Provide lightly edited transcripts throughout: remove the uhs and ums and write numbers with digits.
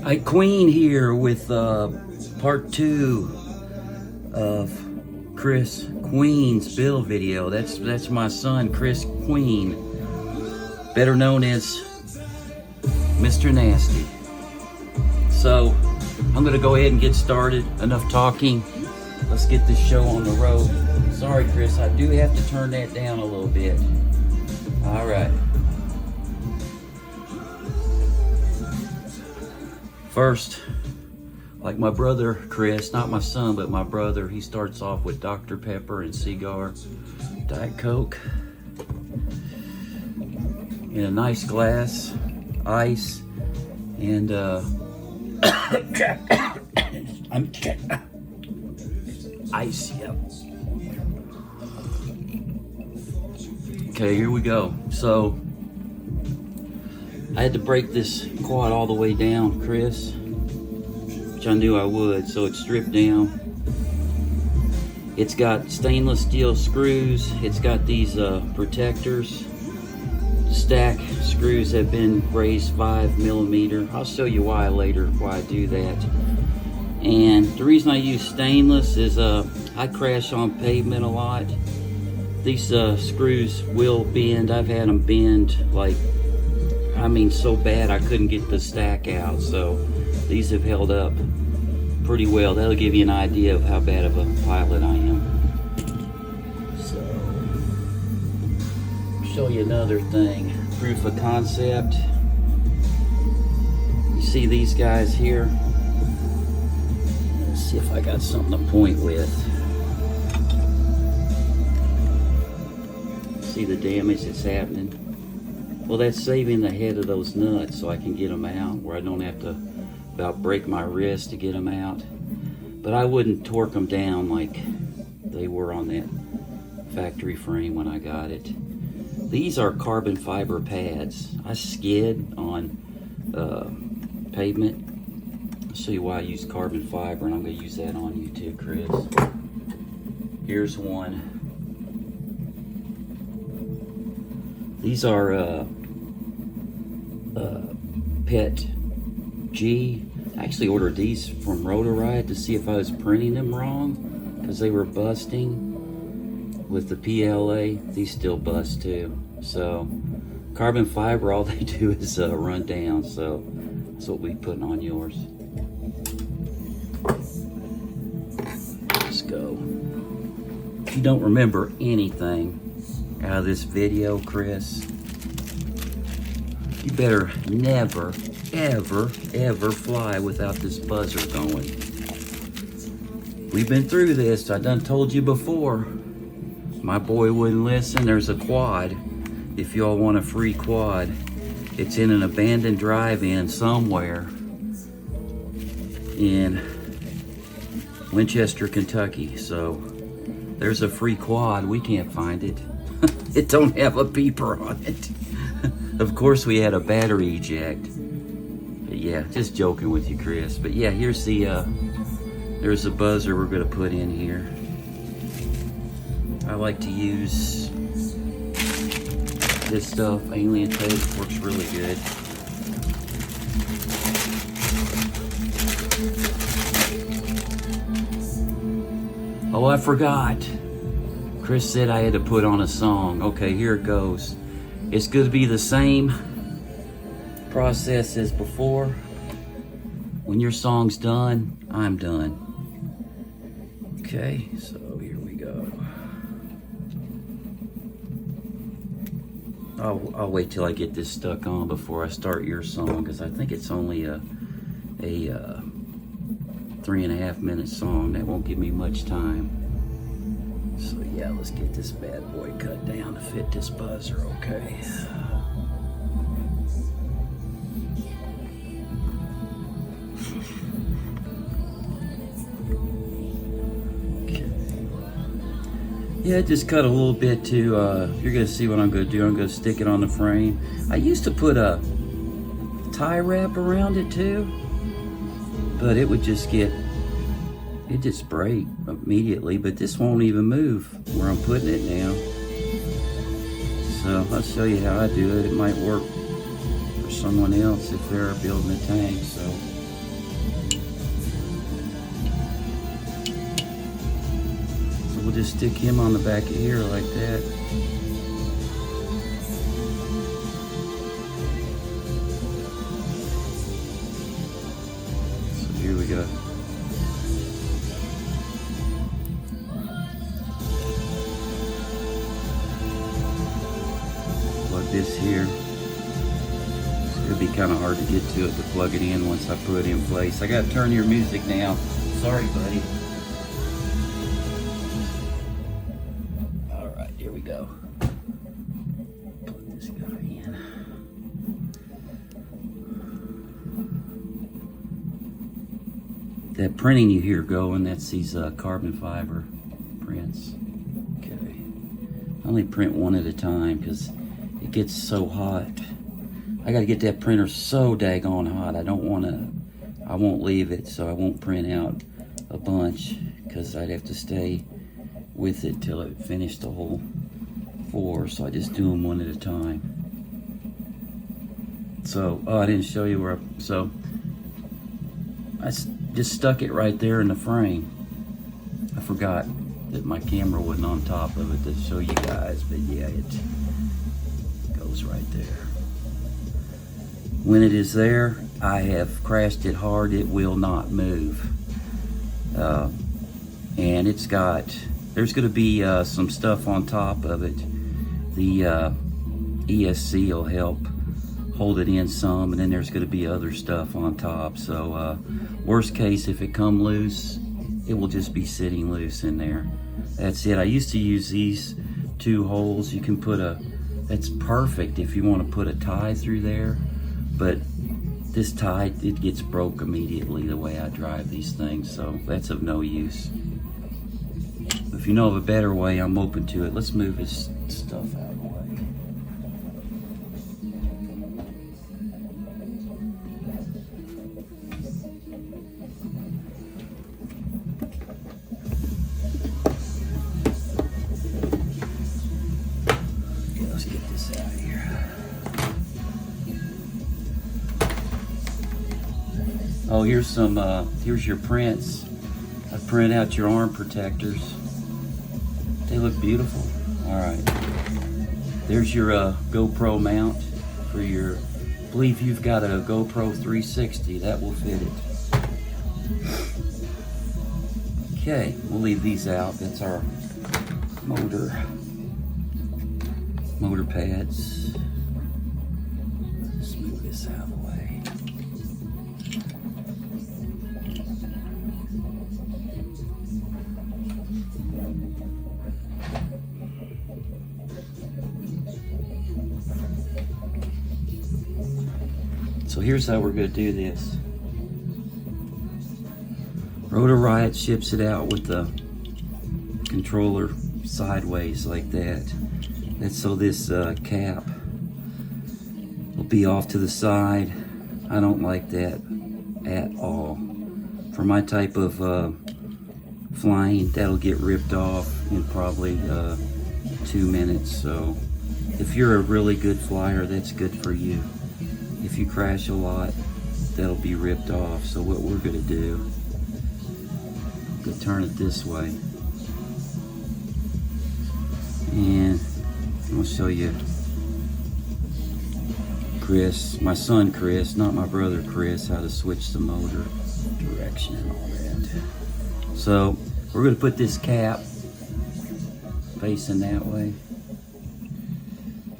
Hi, Queen here with part 2 of Chris Queen's build video. That's my son, Chris Queen, better known as Mr. Nasty. So I'm gonna go ahead and get started. Enough talking. Let's get this show on the road. Sorry, Chris, I do have to turn that down a little bit. All right. First, like my brother Chris, not my son, but my brother, he starts off with Dr. Pepper and cigar, Diet Coke, in a nice glass, ice, and ice, yep. Okay, here we go. So I had to break this quad all the way down, Chris, which I knew I would, so it's stripped down. It's got stainless steel screws. It's got these protectors. Stack screws have been raised 5mm. I'll show you why later, why I do that. And the reason I use stainless is I crash on pavement a lot. These screws will bend. I've had them bend like, I mean, so bad I couldn't get the stack out. So these have held up pretty well. That'll give you an idea of how bad of a pilot I am. So, show you another thing. Proof of concept. You see these guys here? Let's see if I got something to point with. See the damage that's happening? Well, that's saving the head of those nuts so I can get them out, where I don't have to about break my wrist to get them out. But I wouldn't torque them down like they were on that factory frame when I got it. These are carbon fiber pads. I skid on pavement. I'll show you why I use carbon fiber, and I'm going to use that on you too, Chris. Here's one. These are PET G. I actually ordered these from Rotoride to see if I was printing them wrong, because they were busting with the PLA. These still bust too. So carbon fiber, all they do is run down. So that's what we're putting on yours. Let's go. If you don't remember anything out of this video, Chris, you better never, ever, ever fly without this buzzer going. We've been through this. I done told you before. My boy wouldn't listen. There's a quad. If y'all want a free quad, it's in an abandoned drive-in somewhere in Winchester, Kentucky. So there's a free quad. We can't find it. It don't have a beeper on it. Of course we had a battery eject. But yeah, just joking with you, Chris. But yeah, here's the there's a buzzer we're gonna put in here. I like to use this stuff, alien tape, works really good. Oh, I forgot. Chris said I had to put on a song. Okay, here it goes. It's going to be the same process as before. When your song's done, I'm done. Okay, so here we go. I'll wait till I get this stuck on before I start your song, because I think it's only a 3.5 minute song. That won't give me much time. So yeah, let's get this bad boy cut down to fit this buzzer, okay? Okay. Yeah, just cut a little bit to, you're gonna see what I'm gonna do. I'm gonna stick it on the frame. I used to put a tie wrap around it too, but it would just get, it just break immediately, but this won't even move where I'm putting it now. So I'll show you how I do it. It might work for someone else if they're building a tank. So we'll just stick him on the back of here like that. So here we go. Plug this here. It's gonna be kind of hard to get to it to plug it in once I put it in place. I gotta turn your music down. Sorry, buddy. Here we go. Put this guy in. That printing you hear going, that's these carbon fiber prints. Okay. I only print one at a time because it gets so hot. I gotta get that printer so daggone hot. I won't leave it, so I won't print out a bunch because I'd have to stay with it till it finished the whole 4, so I just do them one at a time. So, I didn't show you where, so I just stuck it right there in the frame. I forgot that my camera wasn't on top of it to show you guys, but yeah, it goes right there. When it is there, I have crashed it hard, it will not move. And it's got, there's going to be some stuff on top of it. The ESC will help hold it in some, and then there's going to be other stuff on top. So worst case, if it come loose, it will just be sitting loose in there. That's it. I used to use these 2 holes. You can put that's perfect if you want to put a tie through there, but this tie, it gets broke immediately the way I drive these things, so that's of no use. If you know of a better way, I'm open to it. Let's move this stuff out of the way. Okay, let's get this out of here. Oh, here's your prints. I printed out your arm protectors. They look beautiful. All right. There's your GoPro mount for your, I believe you've got a GoPro 360. That will fit it. Okay, we'll leave these out. That's our motor pads. Let's move this out of the way. So here's how we're going to do this. Rotor Riot ships it out with the controller sideways like that. That's so this cap will be off to the side. I don't like that at all. For my type of flying, that'll get ripped off in probably 2 minutes. So if you're a really good flyer, that's good for you. If you crash a lot, that'll be ripped off. So what we're gonna do, we'll turn it this way. And I'll show you Chris, my son Chris, not my brother Chris, how to switch the motor direction and all that. So we're gonna put this cap facing that way.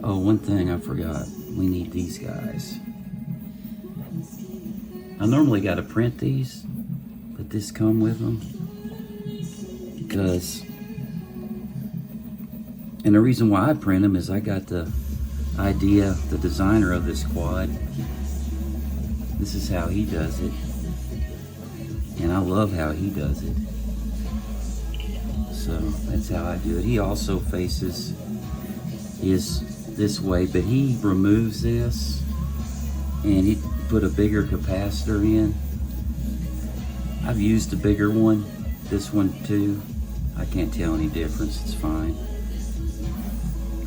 Oh, one thing I forgot. We need these guys. I normally got to print these, but this come with them because, and the reason why I print them is I got the idea, the designer of this quad, this is how he does it, and I love how he does it. So that's how I do it. He also faces this way, but he removes this and he put a bigger capacitor in. I've used a bigger one, this one too. I can't tell any difference, it's fine.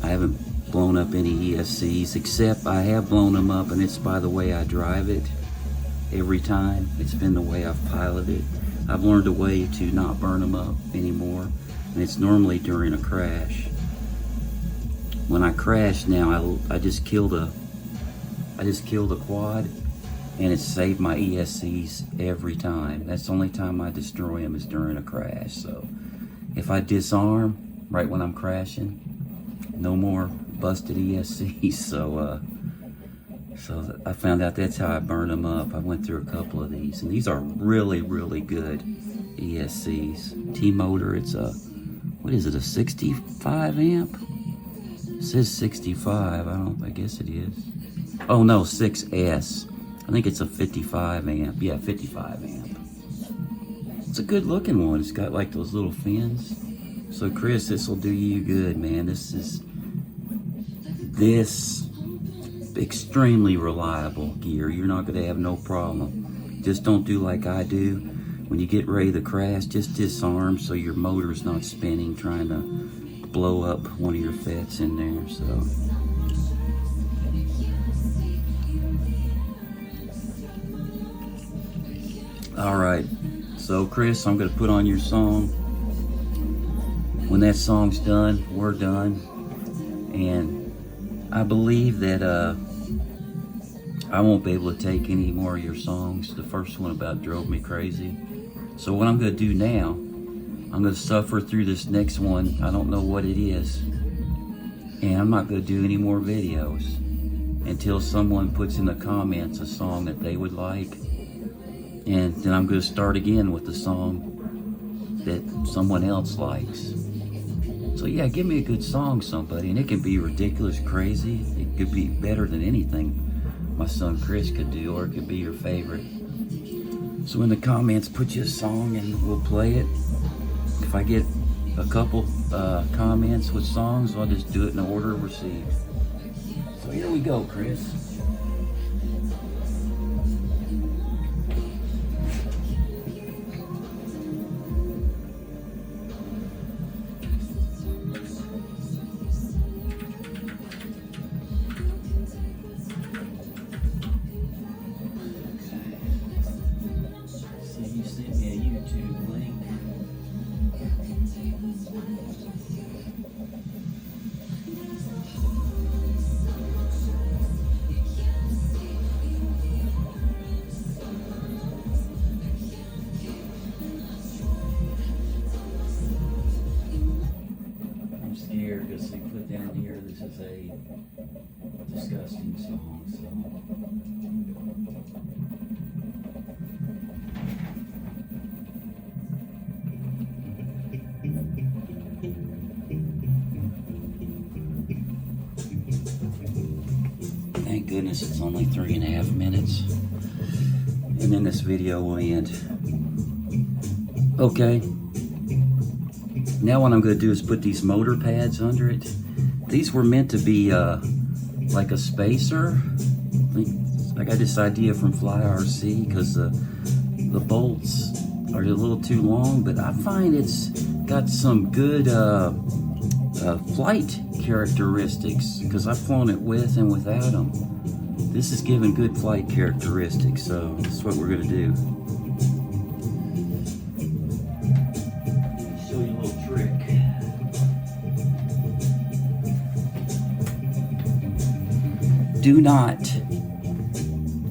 I haven't blown up any ESCs, except I have blown them up, and it's by the way I drive it every time. It's been the way I've piloted. I've learned a way to not burn them up anymore, and it's normally during a crash. When I crash now, I just killed a quad, and it saved my ESCs every time. That's the only time I destroy them is during a crash. So if I disarm right when I'm crashing, no more busted ESCs. So I found out that's how I burn them up. I went through a couple of these, and these are really, really good ESCs. T-motor, it's a, what is it, a 65 amp? It says 65, I guess it is. Oh no, 6S. I think it's a 55 amp. Yeah, 55 amp. It's a good looking one. It's got like those little fins. So Chris, this will do you good, man. This extremely reliable gear. You're not gonna have no problem. Just don't do like I do. When you get ready to crash, just disarm so your motor's not spinning, trying to blow up one of your FETs in there. So. All right, so Chris, I'm gonna put on your song. When that song's done, we're done. And I believe that I won't be able to take any more of your songs. The first one about drove me crazy. So what I'm gonna do now, I'm gonna suffer through this next one. I don't know what it is. And I'm not gonna do any more videos until someone puts in the comments a song that they would like. And then I'm going to start again with the song that someone else likes. So yeah, give me a good song, somebody. And it can be ridiculous, crazy. It could be better than anything my son Chris could do, or it could be your favorite. So in the comments, put you a song and we'll play it. If I get a couple comments with songs, I'll just do it in the order received. So here we go, Chris. You sent me a YouTube link. I'm scared because they put down here this is a disgusting song, so. Thank goodness it's only 3.5 minutes. And then this video will end. Okay. Now what I'm going to do is put these motor pads under it. These were meant to be like a spacer. I got this idea from Fly RC because the bolts are a little too long, but I find it's got some good flight characteristics because I've flown it with and without them. This is giving good flight characteristics, so this is what we're going to do. Show you a little trick. Do not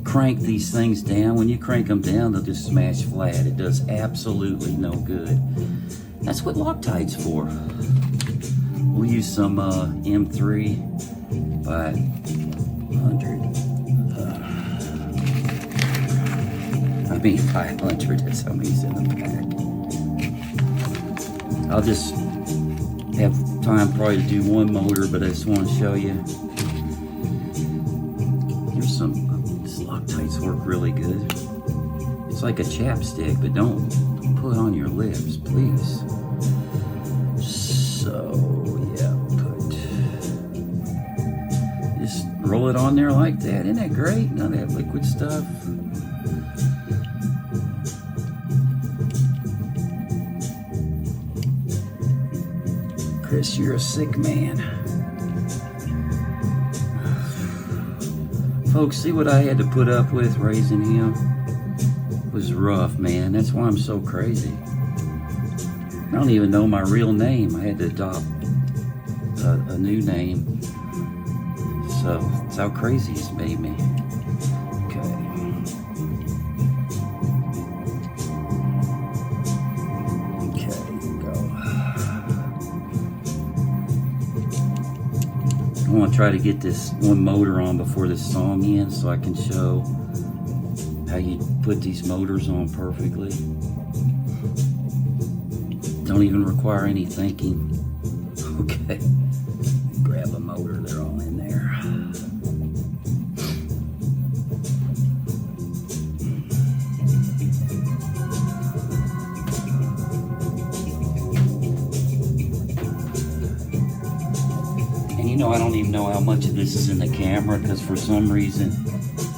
crank these things down. When you crank them down, they'll just smash flat. It does absolutely no good. That's what Loctite's for. We'll use some M3 by 100. 500, that's how many's in the pack. I'll just have time probably to do one motor, but I just want to show you. Here's some, these Loctites work really good. It's like a chapstick, but don't put it on your lips, please. So, yeah, just roll it on there like that. Isn't that great? None of that liquid stuff. Chris, you're a sick man. Folks, see what I had to put up with raising him? It was rough, man. That's why I'm so crazy. I don't even know my real name. I had to adopt a new name. So that's how crazy it's made me. Okay. Go. I want to try to get this one motor on before this song ends so I can show how you put these motors on perfectly. Don't even require any thinking. Okay. Grab a motor, they're all in there. And you know, I don't even know how much of this is in the camera because for some reason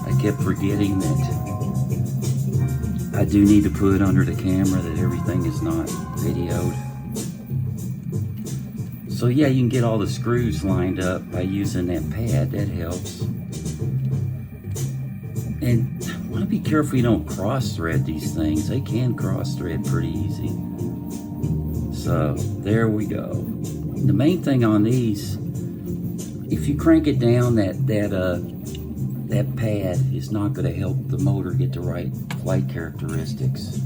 I kept forgetting that I do need to put under the camera that everything is not videoed. So yeah, you can get all the screws lined up by using that pad. That helps. And I want to be careful you don't cross thread these things. They can cross thread pretty easy. So there we go. The main thing on these, if you crank it down, that pad is not going to help the motor get the right flight characteristics.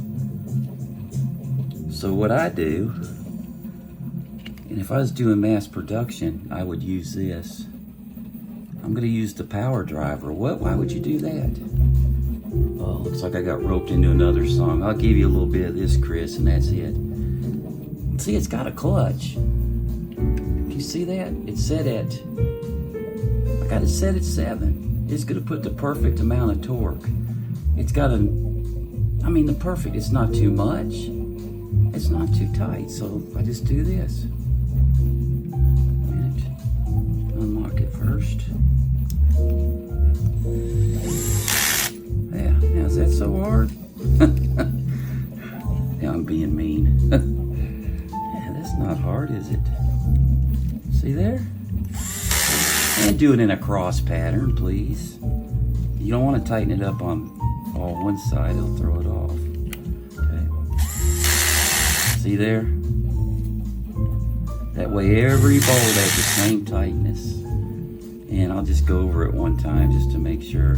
So what I do, and if I was doing mass production, I would use this. I'm going to use the power driver. What? Why would you do that? Oh, looks like I got roped into another song. I'll give you a little bit of this, Chris, and that's it. See, it's got a clutch. You see that? It's set at, I got it set at 7. It's going to put the perfect amount of torque. It's got the perfect, it's not too much. It's not too tight, so I just do this. Unlock it first. Yeah, now is that so hard? Yeah, I'm being mean. Yeah, that's not hard, is it? See there? And do it in a cross pattern, please. You don't want to tighten it up on all one side, it'll throw it off. Okay. See there? That way every bolt has the same tightness. And I'll just go over it one time just to make sure.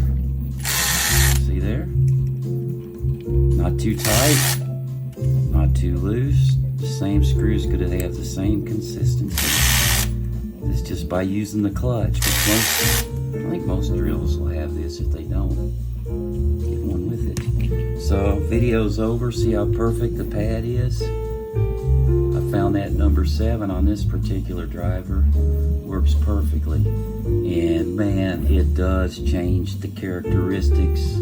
See there? Not too tight, not too loose. The same screw's gonna have the same consistency. It's just by using the clutch. I think most drills will have this. If they don't, get one with it. So video's over. See how perfect the pad is? I found that number 7 on this particular driver. Works perfectly. And man, it does change the characteristics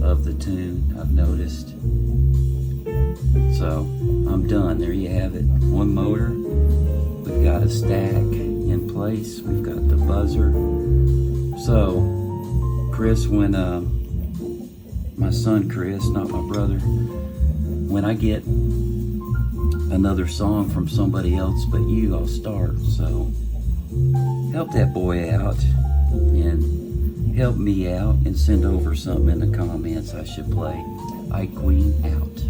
of the tune, I've noticed. So I'm done. There you have it. One motor. We've got a stack in place. We've got the buzzer. So Chris, when my son Chris, not my brother, when I get another song from somebody else but you, I'll start. So help that boy out and help me out and send over something in the comments I should play. Queen out.